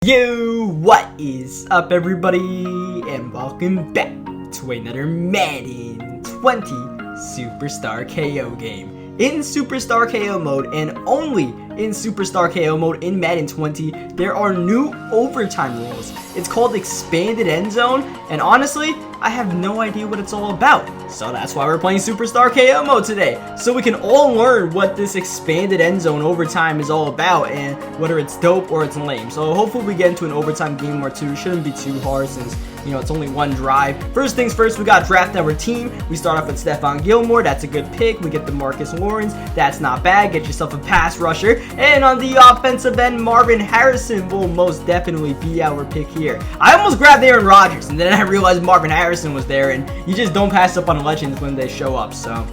Yo, what is up everybody, and welcome back to another Madden 20 Superstar KO game. In Superstar KO mode, and only in Superstar KO mode in Madden 20, there are new overtime rules. It's called Expanded Endzone, and honestly, I have no idea what it's all about. So that's why we're playing Superstar KO mode today, so we can all learn what this Expanded Endzone overtime is all about, and whether it's dope or it's lame. So hopefully we get into an overtime game or two. Shouldn't be too hard since, you know, it's only one drive. First things first, we got to draft our team. We start off with Stephon Gilmore. That's a good pick. We get the Marcus Lawrence. That's not bad. Get yourself a pass rusher. And on the offensive end, Marvin Harrison will most definitely be our pick here. I almost grabbed Aaron Rodgers, and then I realized Marvin Harrison was there, and you just don't pass up on legends when they show up. So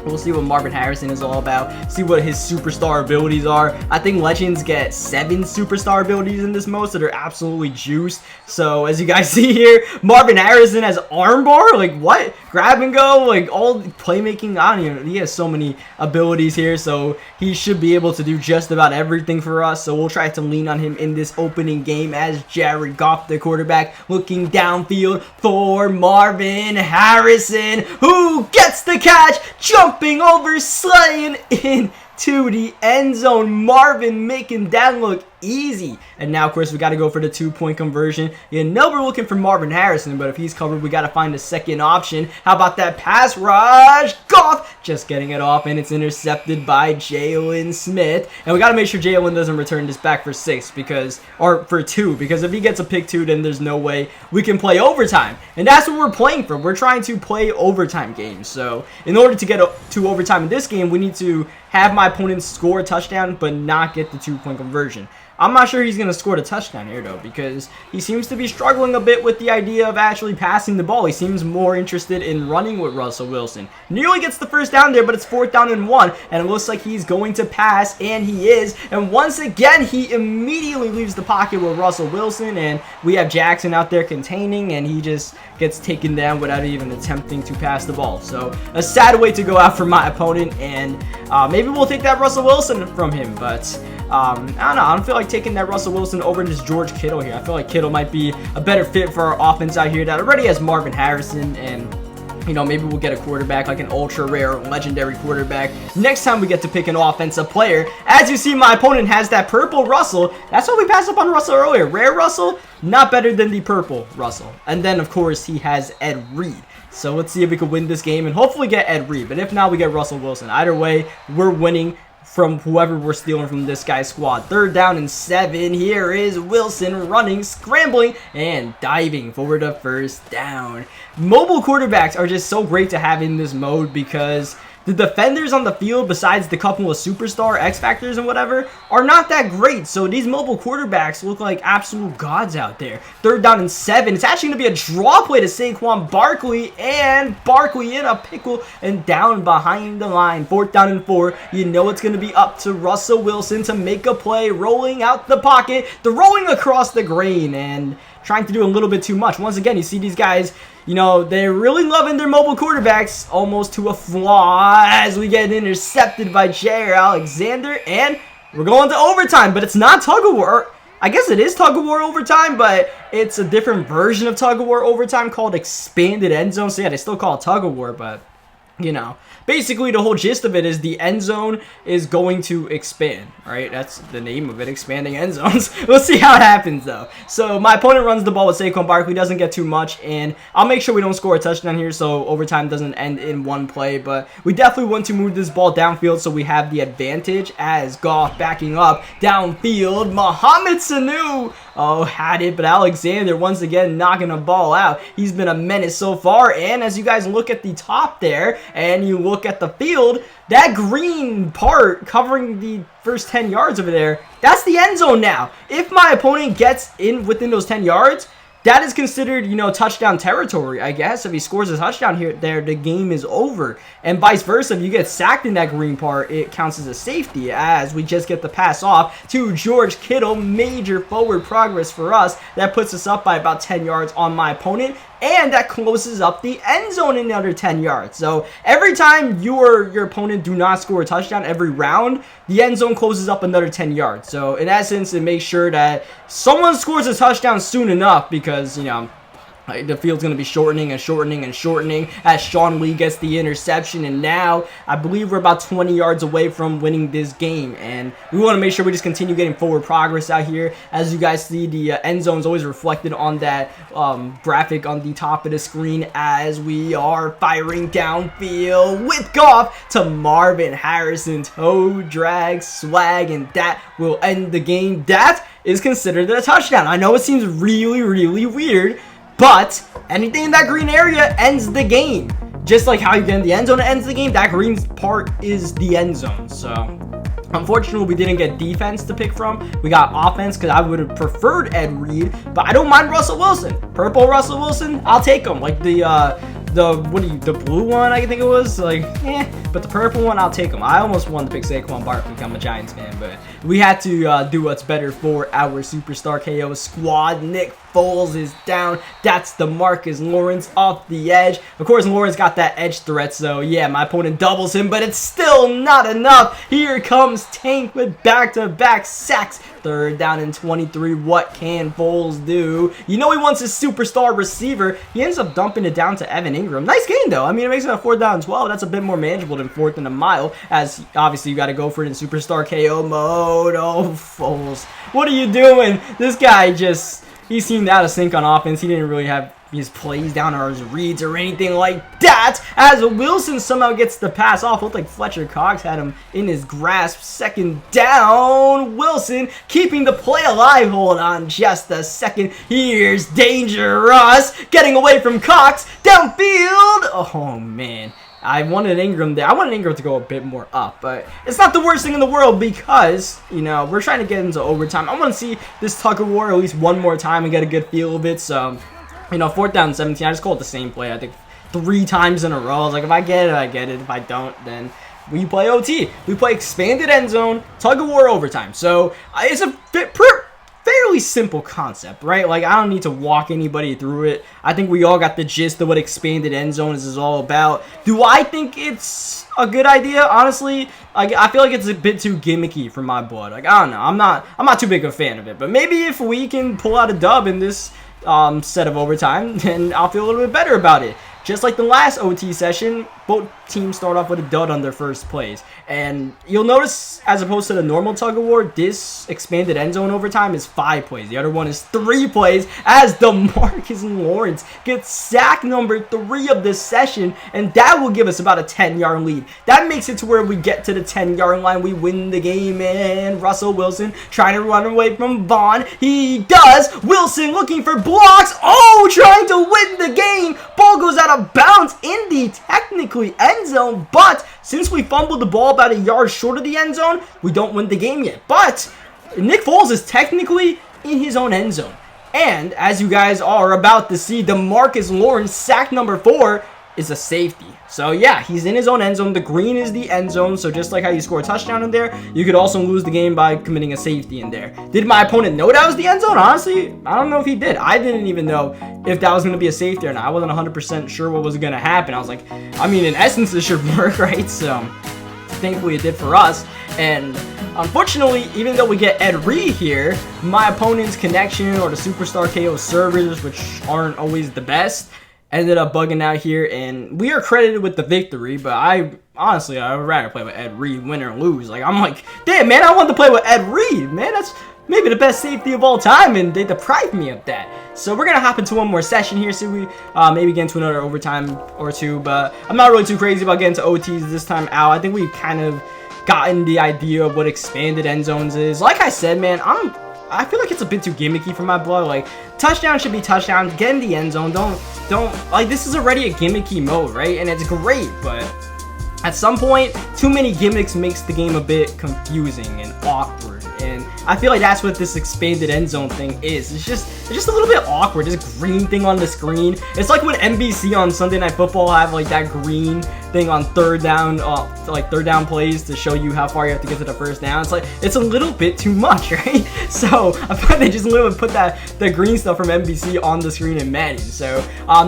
we'll see what Marvin Harrison is all about, see what his superstar abilities are. I think legends get 7 superstar abilities in this mode, so they're absolutely juiced. So as you guys see here, Marvin Harrison has armbar, like what? Grab and go, like all playmaking. I don't even, he has so many abilities here, so he should be able to do just about everything for us. So we'll try to lean on him in this opening game as Jared Goff, the quarterback, looking downfield for Marvin Harrison, who gets the catch, jumping over, slaying into the end zone. Marvin making that look easy. And now, of course, we got to go for the 2-point conversion. You know we're looking for Marvin Harrison, but if he's covered, we got to find a second option. How about that pass rush? Goff just getting it off, and it's intercepted by Jalen Smith. And we got to make sure Jalen doesn't return this back for 6 or for 2, because if he gets a pick 2, then there's no way we can play overtime. And that's what we're playing for. We're trying to play overtime games. So in order to get to overtime in this game, we need to have my opponent score a touchdown, but not get the 2-point conversion. I'm not sure he's going to score the touchdown here, though, because he seems to be struggling a bit with the idea of actually passing the ball. He seems more interested in running with Russell Wilson. Nearly gets the first down there, but it's 4th down and 1, and it looks like he's going to pass, and he is. And once again, he immediately leaves the pocket with Russell Wilson, and we have Jackson out there containing, and he just gets taken down without even attempting to pass the ball. So a sad way to go out for my opponent, and maybe we'll take that Russell Wilson from him, but I don't know. I don't feel like taking that Russell Wilson over this George Kittle here. I feel like Kittle might be a better fit for our offense out here that already has Marvin Harrison, and you know, maybe we'll get a quarterback, like an ultra rare legendary quarterback next time we get to pick an offensive player. As you see, my opponent has that purple Russell. That's why we passed up on Russell earlier. Rare Russell, not better than the purple Russell. And then of course he has Ed Reed. So let's see if we can win this game and hopefully get Ed Reed. But if not, we get Russell Wilson. Either way, we're winning from whoever we're stealing from this guy's squad. 3rd down and 7. Here is Wilson running, scrambling, and diving for the 1st down. Mobile quarterbacks are just so great to have in this mode because the defenders on the field, besides the couple of superstar X Factors and whatever, are not that great. So these mobile quarterbacks look like absolute gods out there. 3rd down and 7. It's actually going to be a draw play to Saquon Barkley, and Barkley in a pickle and down behind the line. 4th down and 4. You know it's going to be up to Russell Wilson to make a play, rolling out the pocket, throwing across the grain, and trying to do a little bit too much. Once again, you see these guys, you know, they're really loving their mobile quarterbacks almost to a flaw as we get intercepted by Jair Alexander, and we're going to overtime, but it's not tug of war. I guess it is tug of war overtime, but it's a different version of tug of war overtime called Expanded Endzone. So yeah, they still call it tug of war, but you know, basically the whole gist of it is the end zone is going to expand, right? That's the name of it, expanding end zones. We'll see how it happens, though. So my opponent runs the ball with Saquon Barkley, doesn't get too much, and I'll make sure we don't score a touchdown here so overtime doesn't end in one play, but we definitely want to move this ball downfield so we have the advantage as Goff backing up downfield. Mohamed Sanu, oh, had it, but Alexander once again knocking the ball out. He's been a menace so far, and as you guys look at the top there, and you look at the field, that green part covering the first 10 yards over there, that's the end zone now. If my opponent gets in within those 10 yards, that is considered, you know, touchdown territory, I guess. If he scores a touchdown here, the game is over. And vice versa, if you get sacked in that green part, it counts as a safety, as we just get the pass off to George Kittle. Major forward progress for us. That puts us up by about 10 yards on my opponent. and that closes up the end zone in another 10 yards. So every time your opponent do not score a touchdown every round, the end zone closes up another 10 yards. So in essence, it makes sure that someone scores a touchdown soon enough, because, you know, the field's going to be shortening and shortening and shortening as Sean Lee gets the interception. And now I believe we're about 20 yards away from winning this game. And we want to make sure we just continue getting forward progress out here. As you guys see, the end zone is always reflected on that graphic on the top of the screen as we are firing downfield with Goff to Marvin Harrison. Toe drag swag, and that will end the game. That is considered a touchdown. I know it seems really, really weird, but anything in that green area ends the game. Just like how you get in the end zone, it ends the game. That green part is the end zone. So unfortunately, we didn't get defense to pick from. We got offense because I would have preferred Ed Reed, but I don't mind Russell Wilson. Purple Russell Wilson, I'll take him. Like the blue one, I think it was, like, but the purple one, I'll take him. I almost wanted to pick Saquon Barkley. I'm a Giants fan, but we had to do what's better for our Superstar KO squad. Nick Foles is down. That's DeMarcus Lawrence off the edge. Of course, Lawrence got that edge threat, so yeah, my opponent doubles him, but it's still not enough. Here comes Tank with back-to-back sacks. 3rd down and 23. What can Foles do? You know he wants his superstar receiver. He ends up dumping it down to Evan Ingram. Nice game, though. I mean, it makes it a 4th down and 12. That's a bit more manageable than 4th and a mile, as obviously you got to go for it in Superstar KO mode. Oh, Foles, what are you doing? This guy just... he seemed out of sync on offense. He didn't really have his plays down or his reads or anything like that. As Wilson somehow gets the pass off. Looked like Fletcher Cox had him in his grasp. 2nd down. Wilson keeping the play alive. Hold on just a second. Here's Dangerous getting away from Cox. Downfield. Oh, man. I wanted Ingram there. I wanted Ingram to go a bit more up, but it's not the worst thing in the world because, you know, we're trying to get into overtime. I want to see this tug of war at least one more time and get a good feel of it. So, you know, 4th down and 17. I just call it the same play, I think, 3 times in a row. I was like, if I get it, I get it. If I don't, then we play OT. We play expanded end zone, tug of war overtime. So, it's a fairly simple concept, right? Like, I don't need to walk anybody through it. I think we all got the gist of what expanded end zones is all about. Do I think it's a good idea? Honestly, I feel like it's a bit too gimmicky for my blood. Like, I don't know. I'm not too big of a fan of it. But maybe if we can pull out a dub in this set of overtime, then I'll feel a little bit better about it. Just like the last OT session, both teams start off with a dud on their first plays. And you'll notice, as opposed to the normal tug of war, this expanded end zone overtime is 5 plays. The other one is 3 plays as DeMarcus Lawrence gets sack number 3 of this session. And that will give us about a 10-yard lead. That makes it to where we get to the 10-yard line. We win the game. And Russell Wilson trying to run away from Vaughn. He does. Wilson looking for blocks. Oh, trying to win the game. Ball goes out of bounds in the technically end zone, but since we fumbled the ball about a yard short of the end zone, we don't win the game yet. But Nick Foles is technically in his own end zone, and as you guys are about to see, DeMarcus Lawrence sack number 4 is a safety. So yeah, he's in his own end zone. The green is the end zone, so just like how you score a touchdown in there, you could also lose the game by committing a safety in there. Did my opponent know that was the end zone? Honestly, I don't know if he did. I didn't even know if that was going to be a safety or not. I wasn't 100% sure what was going to happen. I was like, I mean, in essence, this should work, right? So thankfully it did for us. And unfortunately, even though we get Ed Reed here, my opponent's connection or the Superstar KO servers, which aren't always the best, ended up bugging out here, and we are credited with the victory. But I would rather play with Ed Reed, win or lose. Like, I'm like, damn, man, I want to play with Ed Reed, man. That's maybe the best safety of all time, and they deprived me of that. So we're gonna hop into one more session here, so we maybe get into another overtime or two. But I'm not really too crazy about getting to OTs this time out. I think we've kind of gotten the idea of what expanded end zones is. Like I said, man, I feel like it's a bit too gimmicky for my blood. Like, touchdown should be touchdown. Get in the end zone. Don't like, this is already a gimmicky mode, right? And it's great, but at some point, too many gimmicks makes the game a bit confusing and awkward. And I feel like that's what this expanded end zone thing is. It's just a little bit awkward. This green thing on the screen. It's like when NBC on Sunday Night Football have like that green thing on third down, like third down plays to show you how far you have to get to the first down. It's like, it's a little bit too much, right? So I thought they just literally put the green stuff from NBC on the screen in Madden. So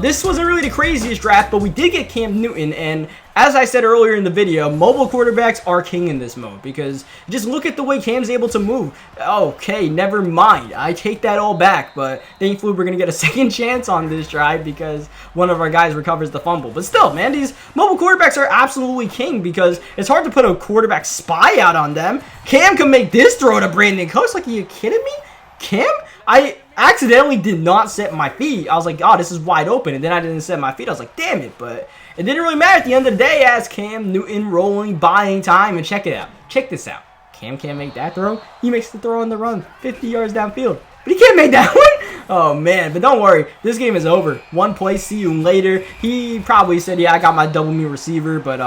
this wasn't really the craziest draft, but we did get Cam Newton, and as I said earlier in the video, mobile quarterbacks are king in this mode because just look at the way Cam's able to move. Okay, never mind. I take that all back, but thankfully we're going to get a second chance on this drive because one of our guys recovers the fumble. But still, man, these mobile quarterbacks are absolutely king because it's hard to put a quarterback spy out on them. Cam can make this throw to Brandon Cooks. Like, are you kidding me? Cam? I accidentally did not set my feet. I was like, oh, this is wide open. And then I didn't set my feet. I was like, damn it. But it didn't really matter at the end of the day as Cam Newton rolling, buying time. And check it out. Check this out. Cam can't make that throw. He makes the throw on the run 50 yards downfield. But he can't make that one. Oh, man. But don't worry. This game is over. One play. See you later. He probably said, yeah, I got my double me receiver. But,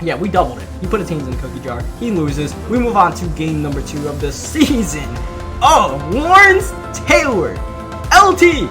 yeah, we doubled it. He put his teams in the cookie jar. He loses. We move on to game number 2 of the season. Oh, Lawrence Taylor, LT.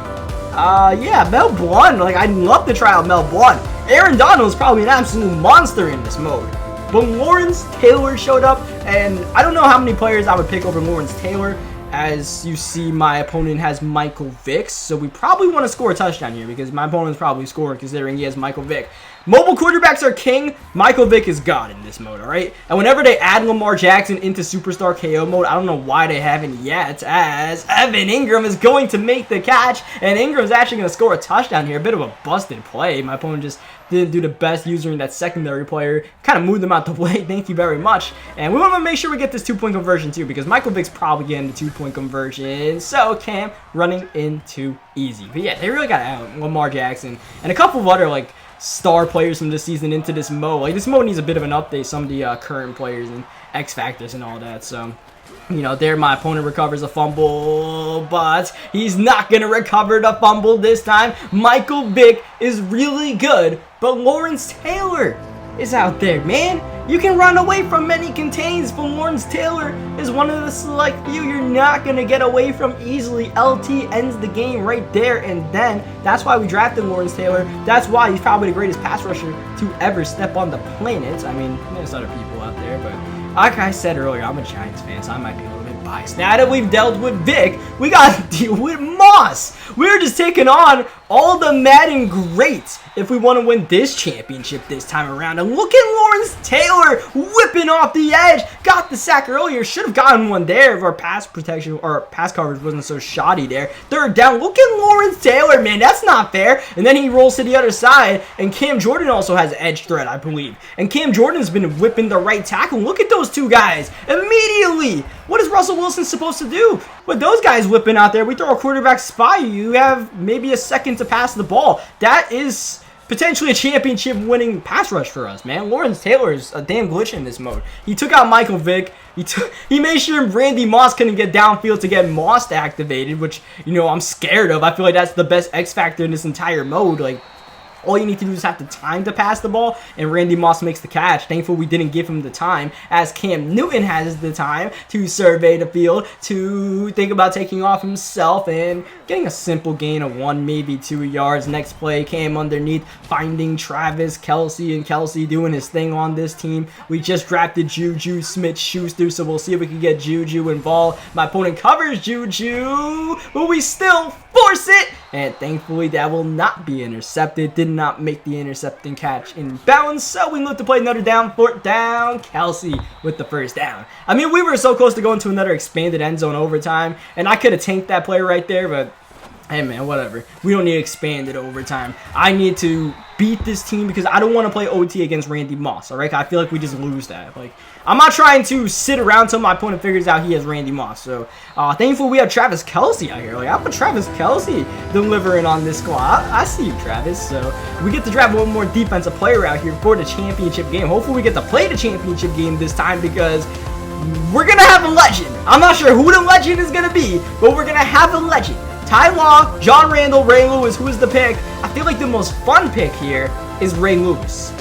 Yeah, Mel Blount. Like, I'd love to try out Mel Blount. Aaron Donald is probably an absolute monster in this mode. But Lawrence Taylor showed up, and I don't know how many players I would pick over Lawrence Taylor. As you see, my opponent has Michael Vick, so we probably want to score a touchdown here because my opponent's probably scoring considering he has Michael Vick. Mobile quarterbacks are king. Michael Vick is God in this mode, all right? And whenever they add Lamar Jackson into Superstar KO mode, I don't know why they haven't yet, as Evan Ingram is going to make the catch, and Ingram's actually going to score a touchdown here. A bit of a busted play. My opponent just didn't do the best using that secondary player. Kind of moved them out the way. Thank you very much. And we want to make sure we get this 2-point conversion too because Michael Vick's probably getting the 2-point conversion. So Cam running into easy. But yeah, they really got out Lamar Jackson and a couple of other like star players from this season into this mode. Like, this mode needs a bit of an update. Some of the current players and X Factors and all that. So, you know, there my opponent recovers a fumble, but he's not going to recover the fumble this time. Michael Vick is really good, but Lawrence Taylor is out there, man. You can run away from many contains, but Lawrence Taylor is one of the select few you're not going to get away from easily. LT ends the game right there and then. That's why we drafted Lawrence Taylor. That's why he's probably the greatest pass rusher to ever step on the planet. I mean, there's other people out there, but like I said earlier, I'm a Giants fan, so I might be a little bit biased. Now that we've dealt with Vic, we got to deal with Moss. We're just taking on all the Madden greats if we want to win this championship this time around. And look at Lawrence Taylor whipping off the edge. Got the sack earlier. Should have gotten one there if our pass protection or pass coverage wasn't so shoddy there. Third down. Look at Lawrence Taylor, man. That's not fair. And then he rolls to the other side. And Cam Jordan also has edge threat, I believe. And Cam Jordan's been whipping the right tackle. Look at those two guys immediately. What is Russell Wilson supposed to do? With those guys whipping out there, we throw a quarterback spy. You have maybe a second to pass the ball. That is potentially a championship winning pass rush for us, man. Lawrence Taylor is a damn glitch in this mode. He took out Michael Vick. He made sure Randy Moss couldn't get downfield to get Moss activated, which, you know, I'm scared of. I feel like that's the best X factor in this entire mode. Like, all you need to do is have the time to pass the ball, and Randy Moss makes the catch. Thankfully, we didn't give him the time, as Cam Newton has the time to survey the field, to think about taking off himself, and getting a simple gain of 1, maybe 2 yards. Next play, Cam underneath, finding Travis Kelce, and Kelce doing his thing on this team. We just drafted Juju Smith-Schuster, so we'll see if we can get Juju involved. My opponent covers Juju, but we still force it, and thankfully that will not be intercepted. Did not make the intercepting catch in bounds, so we look to play another down, 4th down. Kelce with the first down. I mean, we were so close to going to another expanded end zone overtime, and I could have tanked that play right there, but hey man, whatever. We don't need expanded overtime. I need to beat this team because I don't want to play OT against Randy Moss, alright? I feel like we just lose that. Like, I'm not trying to sit around until my opponent figures out he has Randy Moss. So, thankfully we have Travis Kelce out here. Like, I'm a Travis Kelce delivering on this squad. I see you, Travis. So, we get to draft one more defensive player out here for the championship game. Hopefully we get to play the championship game this time because we're going to have a legend. I'm not sure who the legend is going to be, but we're going to have a legend. Ty Law, John Randall, Ray Lewis. Who is the pick? I feel like the most fun pick here is Ray Lewis.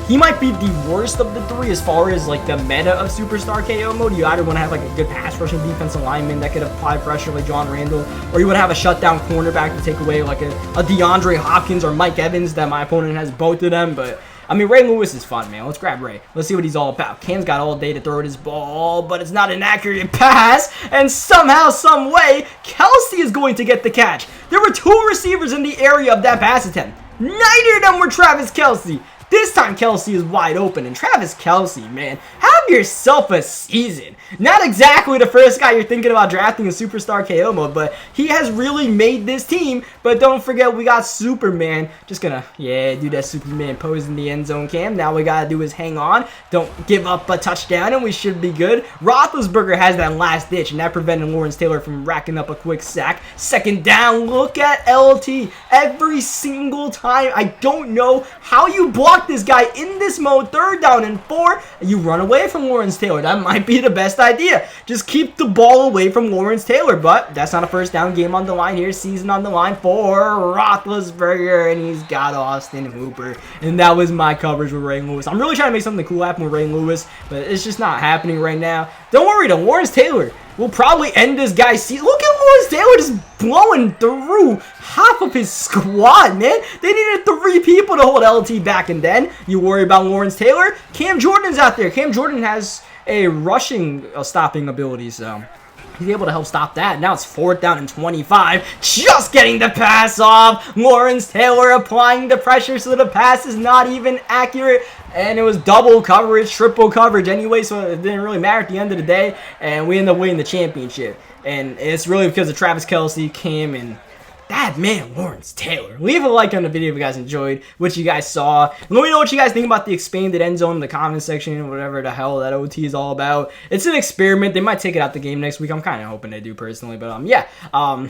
He might be the worst of the three as far as like the meta of Superstar KO mode. You either want to have like a good pass rushing defensive lineman that could apply pressure like John Randall, or you would have a shutdown cornerback to take away like a DeAndre Hopkins or Mike Evans that my opponent has both of them. But I mean, Ray Lewis is fun, man. Let's grab Ray. Let's see what he's all about. Cam's got all day to throw his ball, but it's not an accurate pass. And somehow, some way, Kelsey is going to get the catch. There were 2 receivers in the area of that pass attempt. Neither of them were Travis Kelsey. This time, Kelsey is wide open, and Travis Kelsey, man, have yourself a season. Not exactly the first guy you're thinking about drafting in Superstar KO mode, but he has really made this team. But don't forget, we got Superman. Just gonna, do that Superman pose in the end zone, Cam. Now we gotta do is hang on. Don't give up a touchdown, and we should be good. Roethlisberger has that last ditch, and that prevented Lawrence Taylor from racking up a quick sack. Second down, look at LT. Every single time, I don't know how you block this guy in this mode. 3rd down and 4, you run away from Lawrence Taylor. That might be the best idea. Just keep the ball away from Lawrence Taylor, but that's not a first down. Game on the line here, season on the line for Roethlisberger, and he's got Austin Hooper, and that was my coverage with Ray Lewis. I'm really trying to make something cool happen with Ray Lewis, but it's just not happening right now. Don't worry, though. Lawrence Taylor will probably end this guy's season. Look at Lawrence Taylor just blowing through half of his squad, man. They needed 3 people to hold LT back, and then you worry about Lawrence Taylor. Cam Jordan's out there. Cam Jordan has a rushing stopping ability, so he's able to help stop that. Now it's 4th down and 25. Just getting the pass off. Lawrence Taylor applying the pressure, so the pass is not even accurate. And it was double coverage, triple coverage anyway, so it didn't really matter at the end of the day. And we ended up winning the championship. And it's really because of Travis Kelsey, Cam, and that man, Lawrence Taylor. Leave a like on the video if you guys enjoyed what you guys saw. And let me know what you guys think about the expanded end zone in the comment section, whatever the hell that OT is all about. It's an experiment. They might take it out the game next week. I'm kind of hoping they do personally. But, on that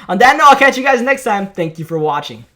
note, I'll catch you guys next time. Thank you for watching.